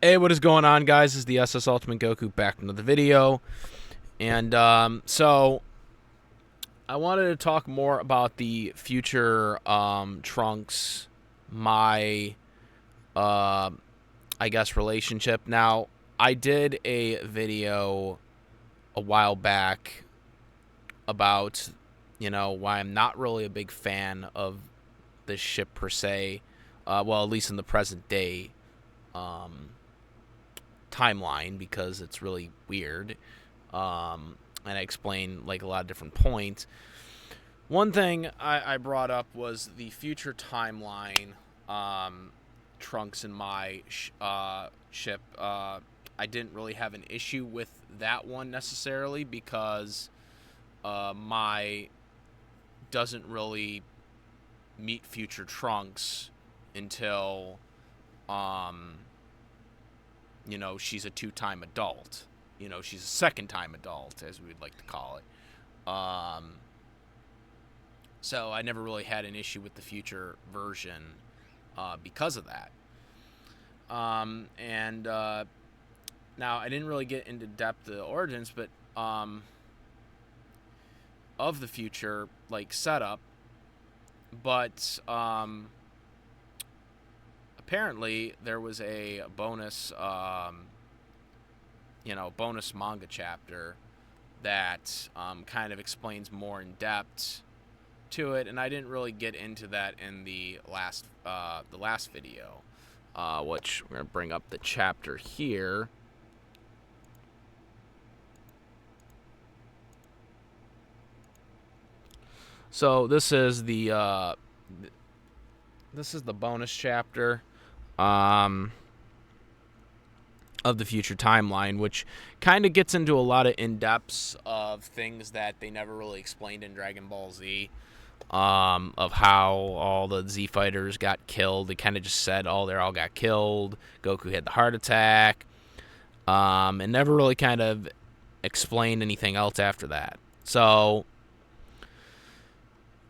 Hey, what is going on, guys? This is the SS Ultimate Goku back into the video. And so I wanted to talk more about the future Trunks, my, uh, I guess, relationship. Now, I did a video a while back about, why I'm not really a big fan of this ship per se. Well, at least in the present day. Um, Timeline because it's really weird. And I explained like a lot of different points. One thing I brought up was the future timeline. Trunks and Mai ship. I didn't really have an issue with that one necessarily because Mai doesn't really meet future Trunks until um, she's a two-time adult. She's a second-time adult, as we'd like to call it. So I never really had an issue with the future version because of that. And now I didn't really get into depth the origins, but of the future like setup, but apparently there was a bonus bonus manga chapter that kind of explains more in depth to it, and I didn't really get into that in the last video, which we're gonna bring up the chapter here. So this is the bonus chapter. Of the future timeline, which kind of gets into a lot of in-depths of things that they never really explained in Dragon Ball Z, of how all the Z fighters got killed. They kind of just said, oh, they all got killed. Goku had the heart attack, and never really kind of explained anything else after that. So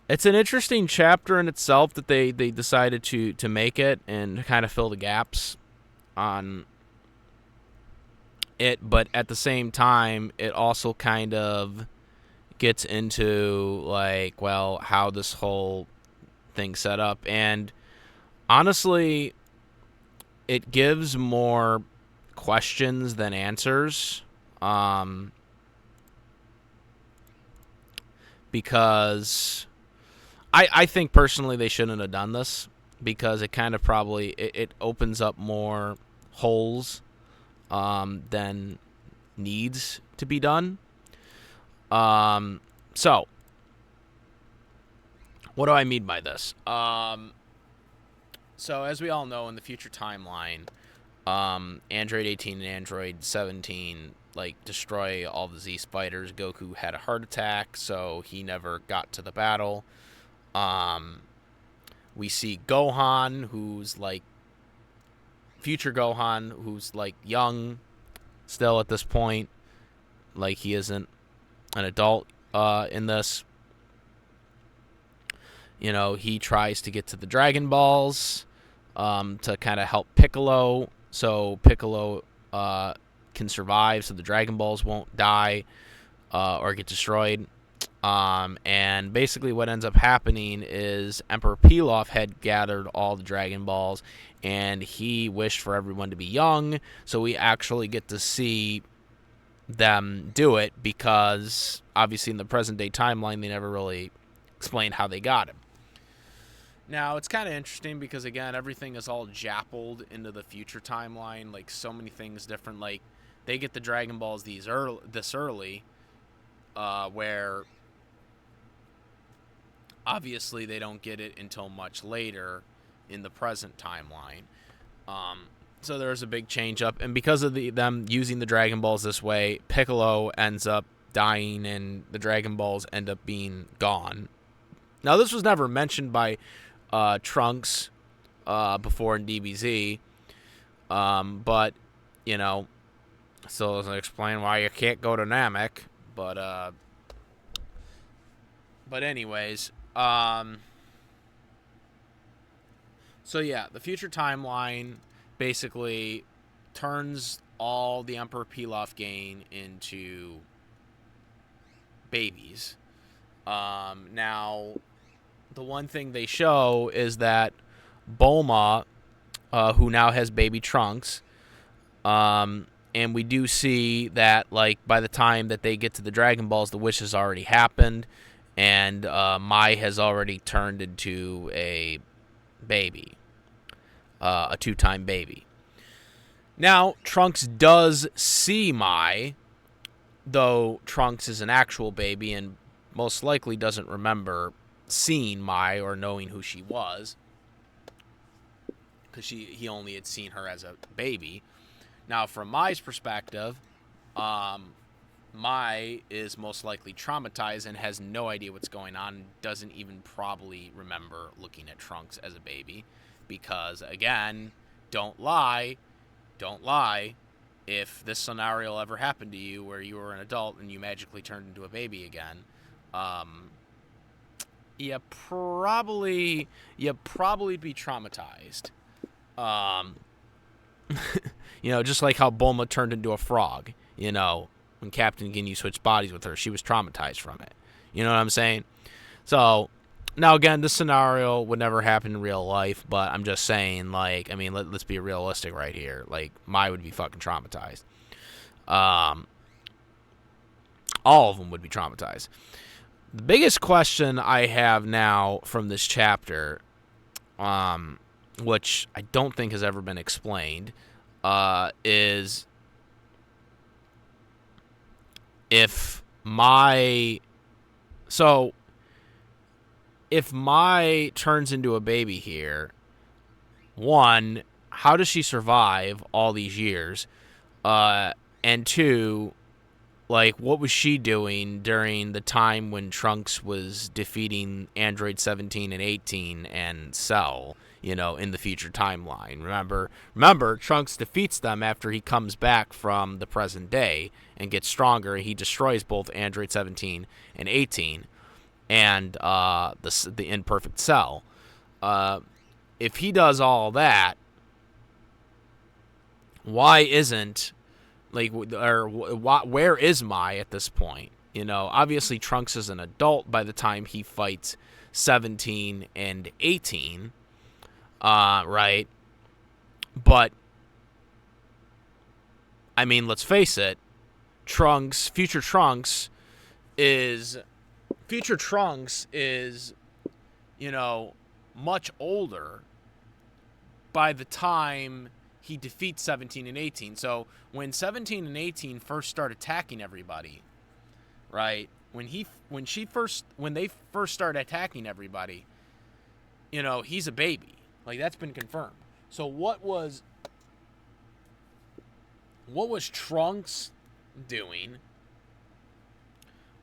it's an interesting chapter in itself that they decided to make it and kind of fill the gaps on it, but at the same time, it also kind of gets into like, well, how this whole thing set up, and honestly, it gives more questions than answers, because I think personally they shouldn't have done this because it kind of probably it opens up more holes than needs to be done. So, what do I mean by this? So, as we all know, in the future timeline, Android 18 and Android 17 like destroy all the Z spiders. Goku had a heart attack, so he never got to the battle. We see Gohan, who's like future Gohan, who's like young still at this point, like he isn't an adult in this. He tries to get to the Dragon Balls to kind of help Piccolo, so Piccolo can survive, so the Dragon Balls won't die or get destroyed. And basically what ends up happening is Emperor Pilaf had gathered all the Dragon Balls, and he wished for everyone to be young, so we actually get to see them do it because obviously in the present day timeline they never really explained how they got him. Now, it's kind of interesting because, again, everything is all jappled into the future timeline. Like, so many things different. Like, they get the Dragon Balls this early, where obviously they don't get it until much later in the present timeline. So there's a big change up. And because of them using the Dragon Balls this way, Piccolo ends up dying and the Dragon Balls end up being gone. Now, this was never mentioned by Trunks before in DBZ, but still doesn't explain why you can't go to Namek. But anyways, so yeah, the future timeline basically turns all the Emperor Pilaf gain into babies. Now, the one thing they show is that Bulma, who now has baby Trunks, and we do see that, like, by the time that they get to the Dragon Balls, the wish has already happened, and Mai has already turned into a baby, a 2-time baby. Now, Trunks does see Mai, though Trunks is an actual baby and most likely doesn't remember seeing Mai or knowing who she was, because he only had seen her as a baby. Now, from Mai's perspective, Mai is most likely traumatized and has no idea what's going on, doesn't even probably remember looking at Trunks as a baby, because, again, don't lie, if this scenario ever happened to you where you were an adult and you magically turned into a baby again, you probably be traumatized. Just like how Bulma turned into a frog, when Captain Ginyu switched bodies with her, she was traumatized from it. You know what I'm saying? So, now again, this scenario would never happen in real life, but I'm just saying, like, I mean, let's be realistic right here. Like, Mai would be fucking traumatized. All of them would be traumatized. The biggest question I have now from this chapter, which I don't think has ever been explained, is if Mai turns into a baby here, one, how does she survive all these years? And two, like, what was she doing during the time when Trunks was defeating Android 17 and 18 and Cell, in the future timeline? Remember, Trunks defeats them after he comes back from the present day and gets stronger. He destroys both Android 17 and 18 and the imperfect Cell. If he does all that, why isn't, like, or where is Mai at this point? Obviously Trunks is an adult by the time he fights 17 and 18, right? But, I mean, let's face it, Future Trunks is, much older by the time he defeats 17 and 18. So when 17 and 18 first start attacking everybody, right? When they first start attacking everybody, he's a baby. Like, that's been confirmed. So what was Trunks doing?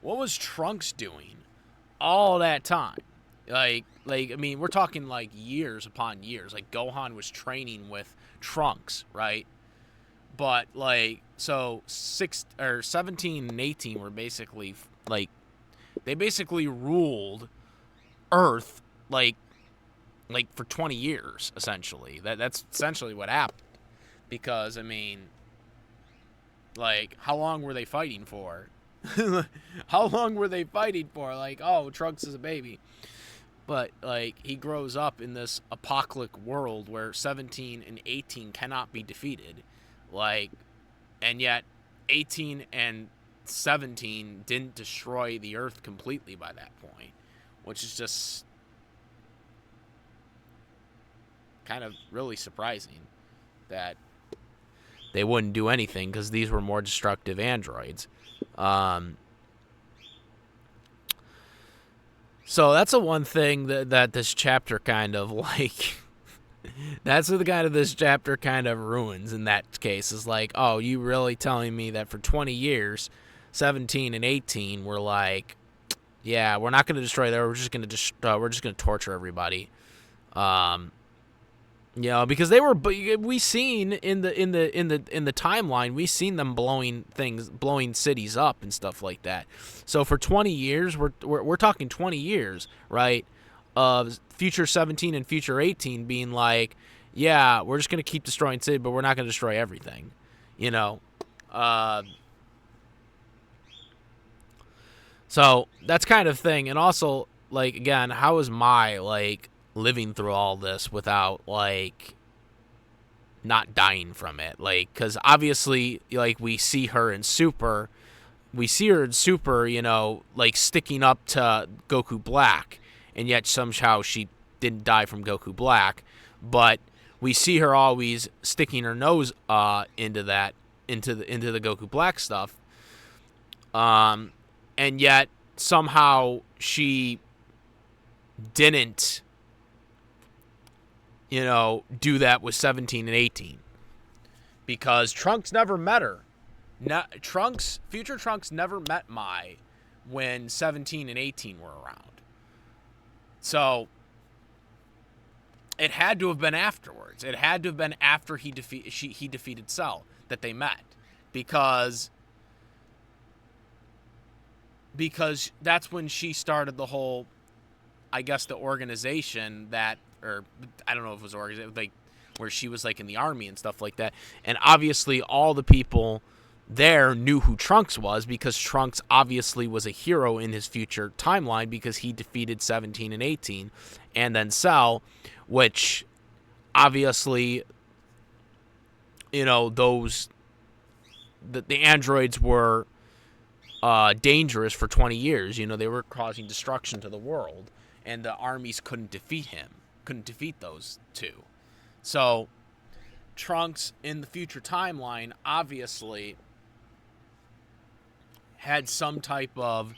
What was Trunks doing all that time? Like, I mean, we're talking, like, years upon years. Like, Gohan was training with Trunks, right? But, like, so 17 and 18 were basically, like, they basically ruled Earth, like for 20 years, essentially. That's essentially what happened. Because, I mean, like, how long were they fighting for? How long were they fighting for? Like, oh, Trunks is a baby. But, like, he grows up in this apocalyptic world where 17 and 18 cannot be defeated. Like, and yet 18 and 17 didn't destroy the Earth completely by that point, which is just kind of really surprising that they wouldn't do anything, because these were more destructive androids. So that's the one thing that this chapter kind of, like, that's the kind of this chapter kind of ruins in that case, is like, oh, you really telling me that for 20 years, 17 and 18 were like, yeah, we're not going to destroy that, we're just going to torture everybody. Because they were, we seen in the timeline, we seen them blowing cities up and stuff like that. So for 20 years, we're talking 20 years, right, of future 17 and future 18 being like, yeah, we're just going to keep destroying City, but we're not going to destroy everything, you know? Uh, so that's kind of thing. And also, like, again, how is Mai, like, living through all this without, like, not dying from it? Like, because obviously, like, we see her in Super, you know, like, sticking up to Goku Black, and yet somehow she didn't die from Goku Black. But we see her always sticking her nose into the Goku Black stuff. And yet somehow she didn't, you know, do that with 17 and 18, because Trunks never met her. Future Trunks never met Mai when 17 and 18 were around. So it had to have been afterwards. It had to have been after he defeated Cell that they met, because that's when she started the whole, I guess, the organization that, or I don't know if it was organization, like, where she was, like, in the army and stuff like that. And obviously all the people there knew who Trunks was, because Trunks obviously was a hero in his future timeline, because he defeated 17 and 18. And then Cell, which obviously, you know, the androids were dangerous for 20 years. You know, they were causing destruction to the world, and the armies couldn't defeat those two. So Trunks in the future timeline obviously had some type of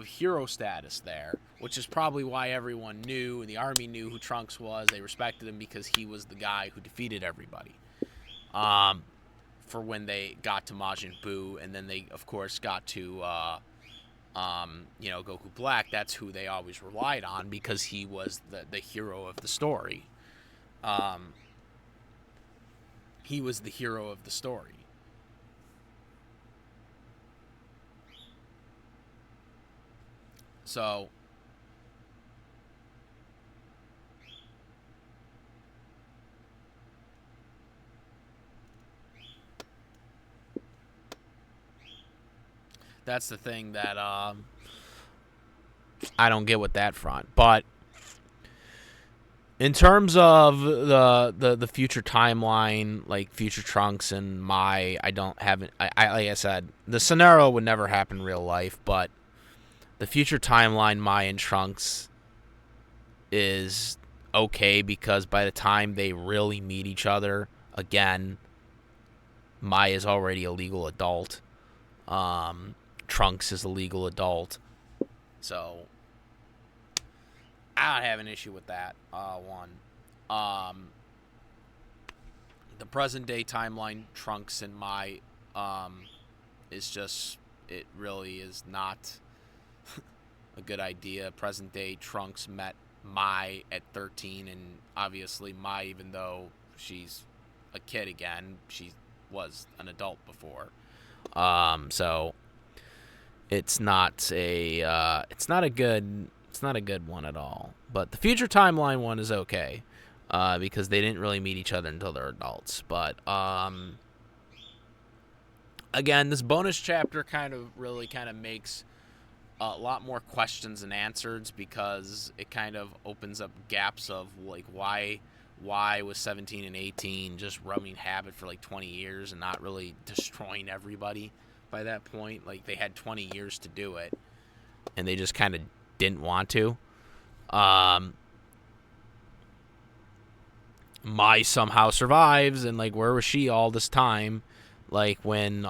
hero status there, which is probably why everyone knew, and the army knew who Trunks was. They respected him because he was the guy who defeated everybody. For when they got to Majin Buu, and then they, of course, got to, you know, Goku Black. That's who they always relied on, because he was the hero of the story. He was the hero of the story. So that's the thing that I don't get with that front. But in terms of the future timeline, like future Trunks and Mai, I don't have it. Like I said, the scenario would never happen in real life, but the future timeline, Mai and Trunks, is okay, because by the time they really meet each other again, Mai is already a legal adult. Trunks is a legal adult. So I don't have an issue with that. The present day timeline, Trunks and Mai, is just, it really is not a good idea. Present day Trunks met Mai at 13, and obviously Mai, even though she's a kid again, she was an adult before. So it's not a good one at all. But the future timeline one is okay, because they didn't really meet each other until they're adults. But again, this bonus chapter kind of makes a lot more questions than answers, because it kind of opens up gaps of, like, why was 17 and 18 just rubbing havoc for like 20 years and not really destroying everybody by that point. Like, they had 20 years to do it, and they just kind of didn't want to. Mai somehow survives, and, like, where was she all this time? Like, when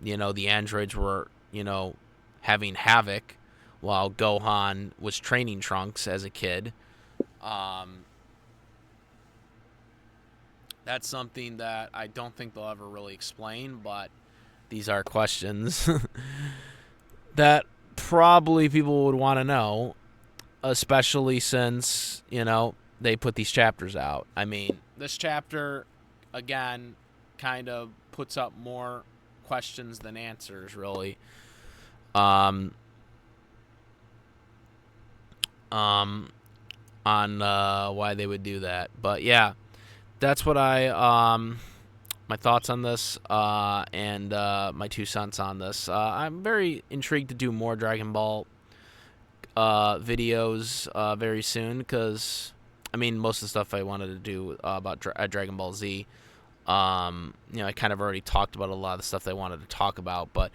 you know, the androids were, you know, having havoc while Gohan was training Trunks as a kid. That's something that I don't think they'll ever really explain, but these are questions that probably people would want to know, especially since, you know, they put these chapters out. I mean, this chapter, again, kind of puts up more questions than answers, really. on why they would do that. But yeah, that's what my thoughts on this, and my 2 cents on this. I'm very intrigued to do more Dragon Ball videos very soon, because I mean, most of the stuff I wanted to do about Dragon Ball Z, I kind of already talked about a lot of the stuff that I wanted to talk about, but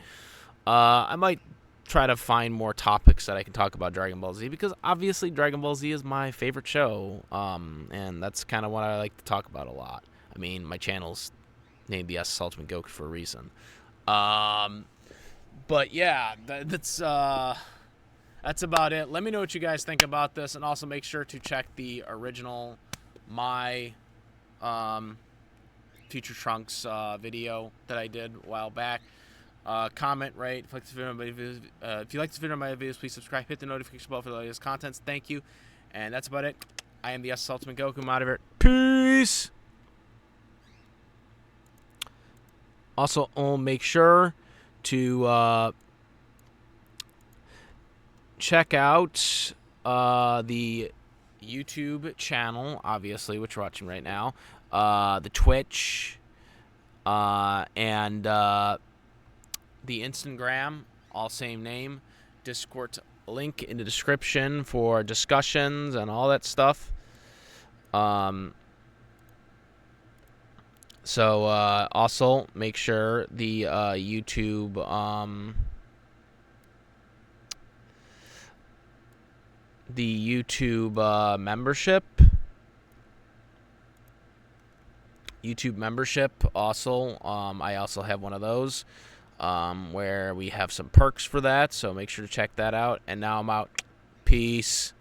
I might try to find more topics that I can talk about Dragon Ball Z, because obviously Dragon Ball Z is my favorite show, and that's kind of what I like to talk about a lot. I mean, my channel's named the SS Ultimate Goku for a reason. But yeah, that's about it. Let me know what you guys think about this, and also make sure to check the original Mai Future Trunks video that I did a while back. Comment, rate. If you like this video, my videos, please subscribe. Hit the notification bell for the latest contents. Thank you. And that's about it. I am the SS Ultimate Goku. I'm out of here. Peace. Also, make sure to check out the YouTube channel, obviously, which you're watching right now, the Twitch, and the Instagram, all same name, Discord link in the description for discussions and all that stuff. So also make sure the YouTube membership also, I also have one of those where we have some perks for that, so make sure to check that out. And now I'm out. Peace.